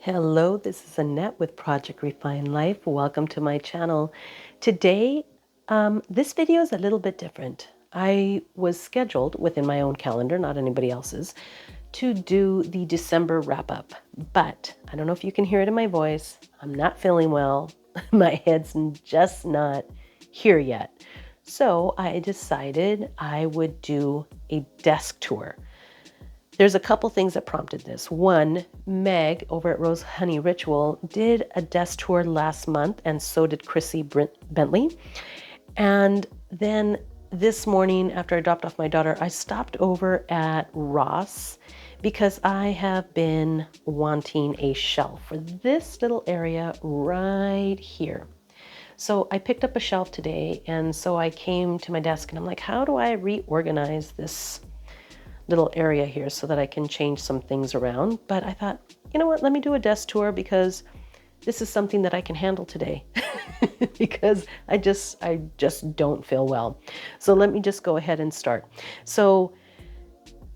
Hello, this is Annette with Project Refine Life. Welcome to my channel. Today, this video is a little bit different. I was scheduled within my own calendar, not anybody else's, to do the December wrap-up. But I don't know if you can hear it in my voice. I'm not feeling well. My head's just not here yet. So I decided I would do a desk tour. There's a couple things that prompted this. One, Meg over at Rose Honey Ritual did a desk tour last month, and so did Chrissy Bentley. And then this morning, after I dropped off my daughter, I stopped over at Ross because I have been wanting a shelf for this little area right here. So I picked up a shelf today, and so I came to my desk and I'm like, how do I reorganize this little area here so that I can change some things around? But I thought, you know what, let me do a desk tour because this is something that I can handle today because I just don't feel well. So let me just go ahead and start. So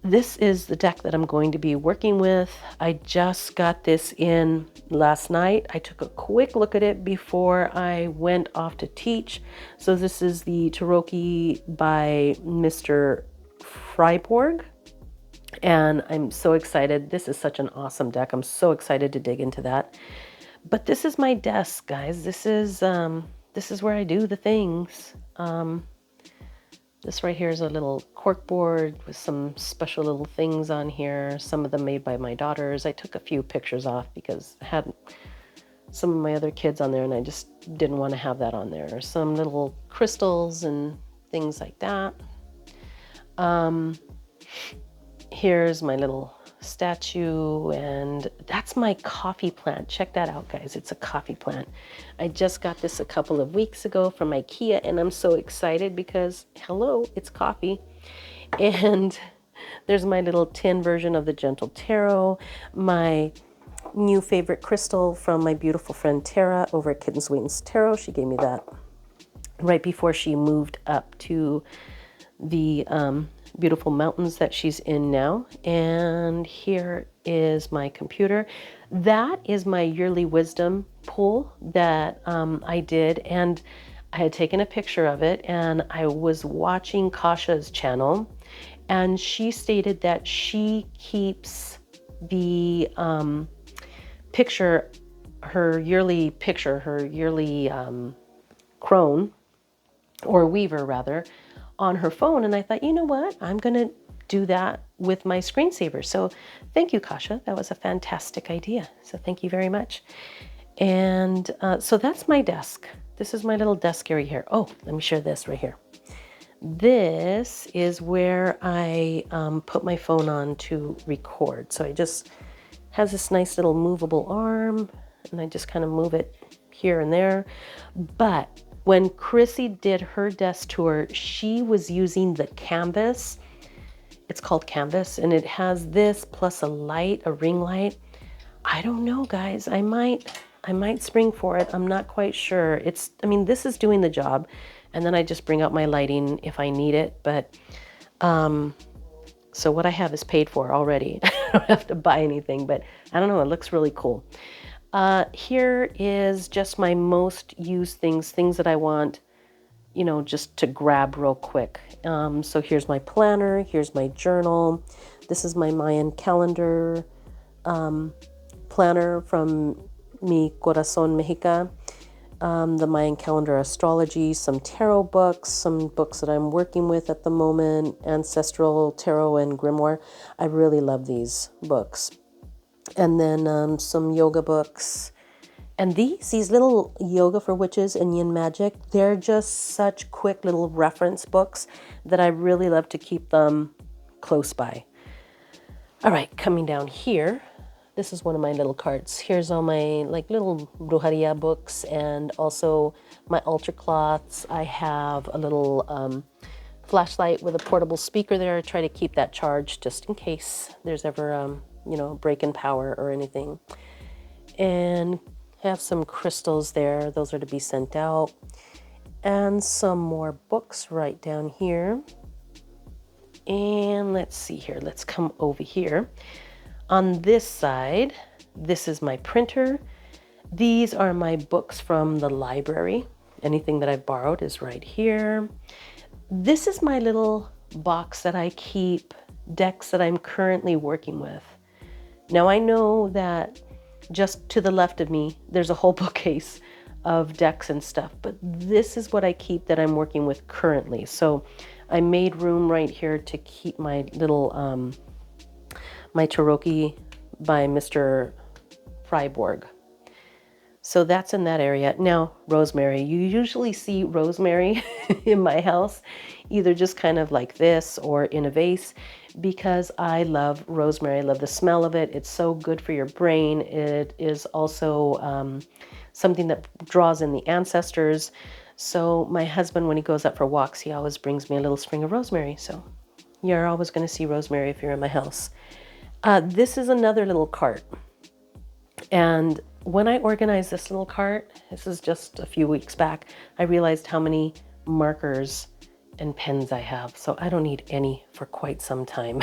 this is the deck that I'm going to be working with. I just got this in last night. I took a quick look at it before I went off to teach. So this is the Taroki by Mr. Freiborg. And I'm so excited. This is such an awesome deck. I'm so excited to dig into that. But this is my desk, guys. This is where I do the things. This right here is a little cork board with some special little things on here. Some of them made by my daughters. I took a few pictures off because I had some of my other kids on there and I just didn't want to have that on there. Some little crystals and things like that. Here's my little statue, and that's my coffee plant. Check that out, guys. It's a coffee plant. I just got this a couple of weeks ago from IKEA, and I'm so excited because, hello, it's coffee. And there's my little tin version of the Gentle Tarot, my new favorite crystal from my beautiful friend Tara over at Kittens Wings Tarot. She gave me that right before she moved up to the beautiful mountains that she's in now. And here is my computer. That is my yearly wisdom pool that I did, and I had taken a picture of it, and I was watching Kasha's channel, and she stated that she keeps the picture, her yearly crone, or weaver rather, on her phone. And I thought, you know what, I'm gonna do that with my screensaver. So thank you, Kasha. That was a fantastic idea. So thank you very much. And so that's my desk. This is my little desk area here. Oh, let me share this right here. This is where I put my phone on to record. So it just has this nice little movable arm, and I just kind of move it here and there. But when Chrissy did her desk tour, she was using the canvas. It's called canvas, and it has this plus a light, a ring light. I don't know, guys. I might spring for it. I'm not quite sure. This is doing the job, and then I just bring out my lighting if I need it. But so what I have is paid for already. I don't have to buy anything, but I don't know. It looks really cool. Here is just my most used things that I want, just to grab real quick. So here's my planner, here's my journal. This is my Mayan calendar planner from Mi Corazon Mexica. The Mayan calendar astrology, some tarot books, some books that I'm working with at the moment, ancestral tarot and grimoire. I really love these books. And then some yoga books. And these little yoga for witches and yin magic, they're just such quick little reference books that I really love to keep them close by. All right, coming down here, this is one of my little carts. Here's all my little brujeria books and also my altar cloths. I have a little flashlight with a portable speaker there. I try to keep that charged just in case there's ever break in power or anything. And have some crystals there. Those are to be sent out. And some more books right down here. And let's see here. Let's come over here. On this side, This is my printer. These are my books from the library. Anything that I've borrowed is right here. This is my little box that I keep decks that I'm currently working with. Now I know that just to the left of me, there's a whole bookcase of decks and stuff, but this is what I keep that I'm working with currently. So I made room right here to keep my little, my Taroki by Mr. Freiborg. So that's in that area. Now, rosemary. You usually see rosemary in my house, either just kind of like this or in a vase, because I love rosemary. I love the smell of it. It's so good for your brain. It is also something that draws in the ancestors. So my husband, when he goes up for walks, he always brings me a little sprig of rosemary. So you're always going to see rosemary if you're in my house. This is another little cart. And when I organized this little cart, this is just a few weeks back, I realized how many markers and pens I have. So I don't need any for quite some time.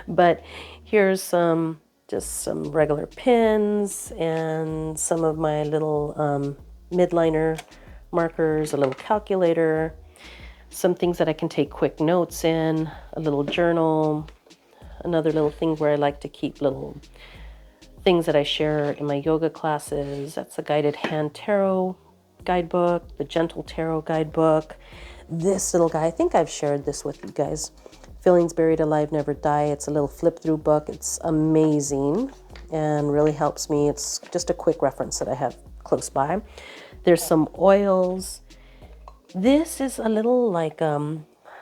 But here's just some regular pens and some of my little midliner markers, a little calculator, some things that I can take quick notes in, a little journal, another little thing where I like to keep little things that I share in my yoga classes. That's a guided hand tarot guidebook, the gentle tarot guidebook. This little guy, I think I've shared this with you guys. Feelings Buried Alive Never Die. It's a little flip through book. It's amazing and really helps me. It's just a quick reference that I have close by. There's some oils. This is a little like a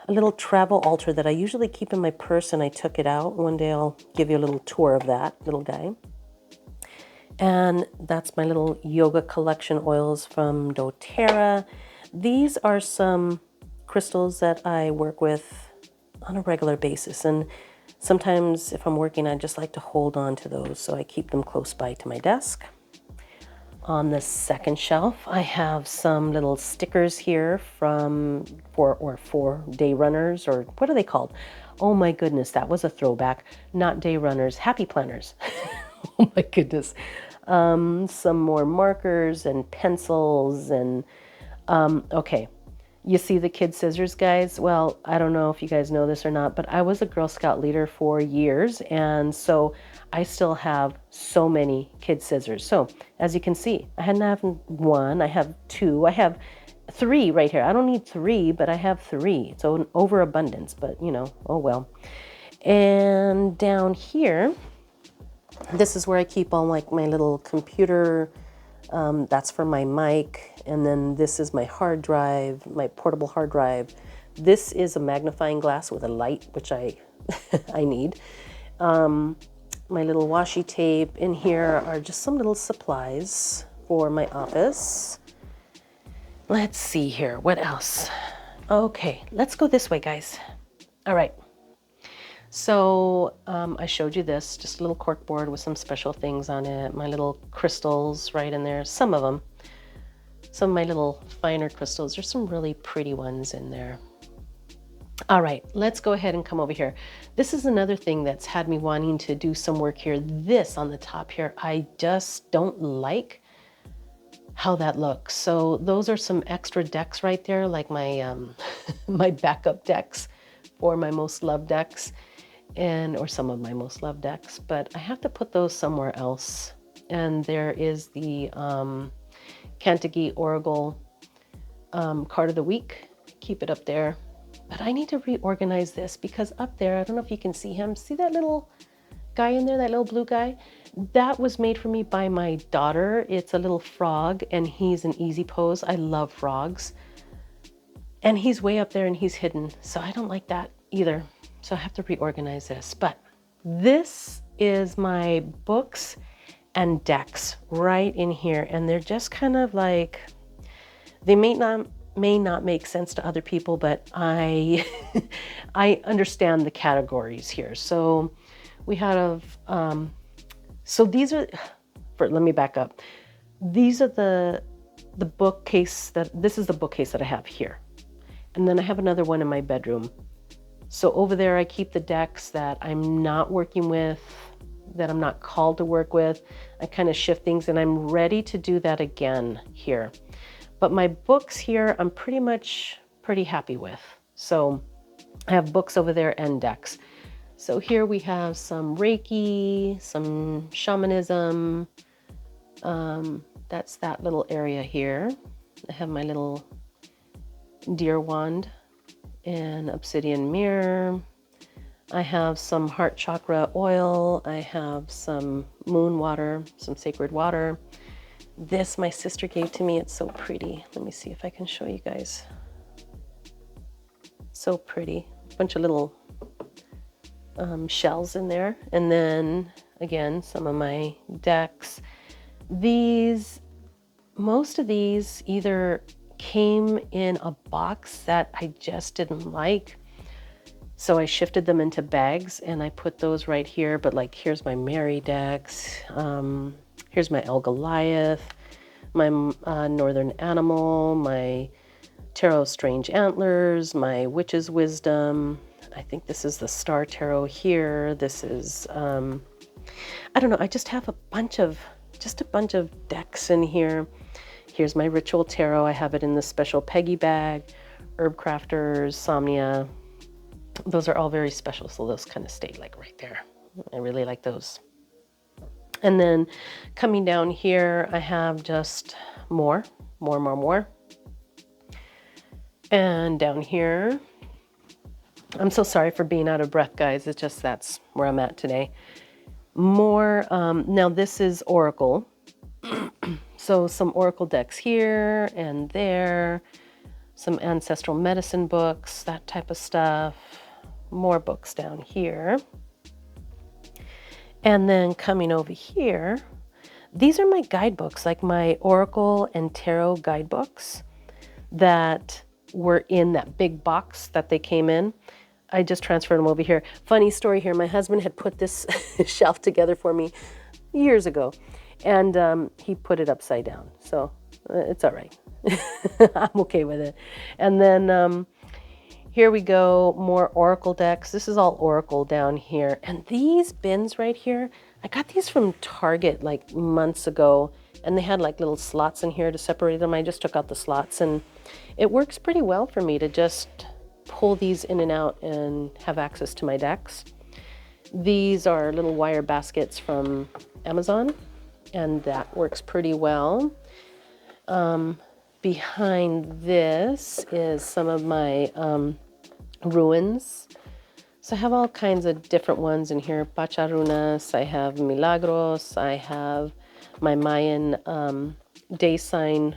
little travel altar that I usually keep in my purse, and I took it out. One day I'll give you a little tour of that little guy. And that's my little yoga collection oils from doTERRA. These are some crystals that I work with on a regular basis. And sometimes if I'm working, I just like to hold on to those. So I keep them close by to my desk. On the second shelf, I have some little stickers here from for day runners, or what are they called? Oh my goodness, that was a throwback. Not day runners, happy planners. Oh my goodness. Some more markers and pencils and, okay. You see the kid scissors, guys? Well, I don't know if you guys know this or not, but I was a Girl Scout leader for years. And so I still have so many kid scissors. So as you can see, I hadn't have one, I have two, I have three right here. I don't need three, but I have three. So an overabundance, but you know, oh well. And down here, this is where I keep all like my little computer, that's for my mic. And then this is my hard drive, my portable hard drive. This is a magnifying glass with a light, which I need. My little washi tape. In here are just some little supplies for my office. Let's see here, what else? Okay, let's go this way, guys. All right. So I showed you this, just a little cork board with some special things on it. My little crystals right in there, some of them. Some of my little finer crystals. There's some really pretty ones in there. All right, let's go ahead and come over here. This is another thing that's had me wanting to do some work here. This on the top here, I just don't like how that looks. So those are some extra decks right there, like my my backup decks for my most loved decks, or some of my most loved decks. But I have to put those somewhere else. And there is the Kantagi Oracle card of the week. Keep it up there. But I need to reorganize this because up there, I don't know if you can see him. See that little guy in there, that little blue guy? That was made for me by my daughter. It's a little frog and he's an easy pose. I love frogs. And he's way up there and he's hidden. So I don't like that either. So I have to reorganize this. But this is my books and decks right in here, and they're just kind of like, they may not make sense to other people, but I I understand the categories here. So we have so these are let me back up. These are the bookcase this is the bookcase that I have here, and then I have another one in my bedroom. So over there I keep the decks that I'm not working with that I'm not called to work with. I kind of shift things, and I'm ready to do that again here. But my books here, I'm pretty happy with. So I have books over there and decks. So here we have some Reiki, some shamanism. That's that little area here. I have my little deer wand and obsidian mirror. I have some heart chakra oil. I have some moon water, some sacred water. This my sister gave to me. It's so pretty. Let me see if I can show you guys. So pretty. A bunch of little shells in there. And then again, some of my decks. Most of these either came in a box that I just didn't like. So I shifted them into bags and I put those right here. But like, here's my Mary decks. Here's my El Goliath, my Northern Animal, my Tarot Strange Antlers, my Witch's Wisdom. I think this is the Star Tarot here. This is, I don't know. I just have a bunch of decks in here. Here's my Ritual Tarot. I have it in the special Peggy bag. Herb Crafters, Somnia. Those are all very special, so those kind of stayed like right there. I really like those. And then coming down here, I have just more. And down here, I'm so sorry for being out of breath, guys. It's just that's where I'm at today. More, now this is Oracle. So some Oracle decks here and there, some ancestral medicine books, that type of stuff. More books down here. And then coming over here, these are my guidebooks, like my Oracle and Tarot guidebooks that were in that big box that they came in. I just transferred them over here. Funny story here, my husband had put this shelf together for me years ago, and he put it upside down. So it's all right. I'm okay with it. And then here we go, more Oracle decks. This is all Oracle down here. And these bins right here, I got these from Target like months ago, and they had like little slots in here to separate them. I just took out the slots, and it works pretty well for me to just pull these in and out and have access to my decks. These are little wire baskets from Amazon, and that works pretty well. Behind this is some of my ruins. So I have all kinds of different ones in here. Pacharunas, I have Milagros, I have my Mayan day sign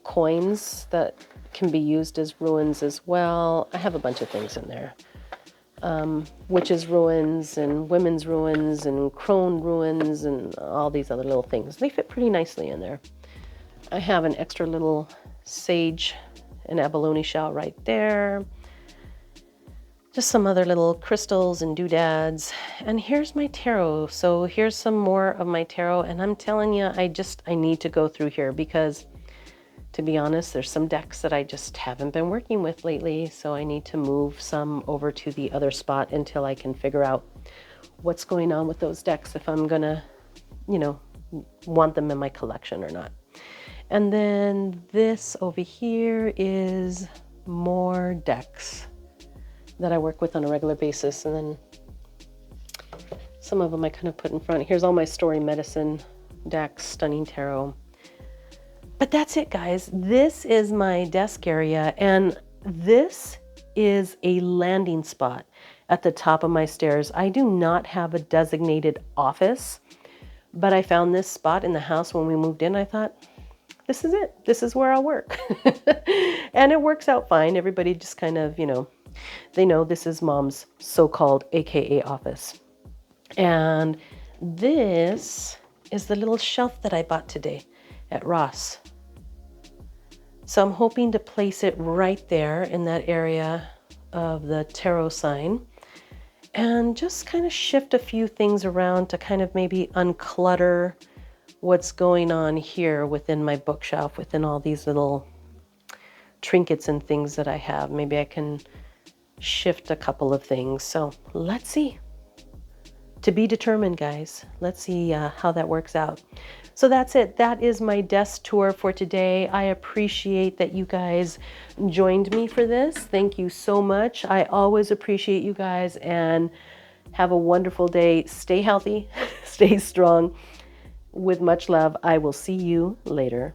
coins that can be used as ruins as well. I have a bunch of things in there. Witches ruins and women's ruins and crone ruins and all these other little things. They fit pretty nicely in there. I have an extra little sage and abalone shell right there. Just some other little crystals and doodads. And here's my tarot. So here's some more of my tarot. And I'm telling you, I need to go through here because, to be honest, there's some decks that I just haven't been working with lately. So I need to move some over to the other spot until I can figure out what's going on with those decks, if I'm gonna, want them in my collection or not. And then this over here is more decks that I work with on a regular basis. And then some of them I kind of put in front. Here's all my story medicine decks, Stunning Tarot. But that's it, guys. This is my desk area, and this is a landing spot at the top of my stairs. I do not have a designated office, but I found this spot in the house when we moved in. I thought, this is it. This is where I'll work. And it works out fine. Everybody just kind of, they know this is Mom's so-called AKA office. And this is the little shelf that I bought today at Ross. So I'm hoping to place it right there in that area of the tarot sign and just kind of shift a few things around to kind of maybe unclutter what's going on here within my bookshelf, within all these little trinkets and things that I have. Maybe I can shift a couple of things. So let's see. To be determined, guys. Let's see how that works out. So that's it. That is my desk tour for today. I appreciate that you guys joined me for this. Thank you so much. I always appreciate you guys, and have a wonderful day. Stay healthy, stay strong. With much love, I will see you later.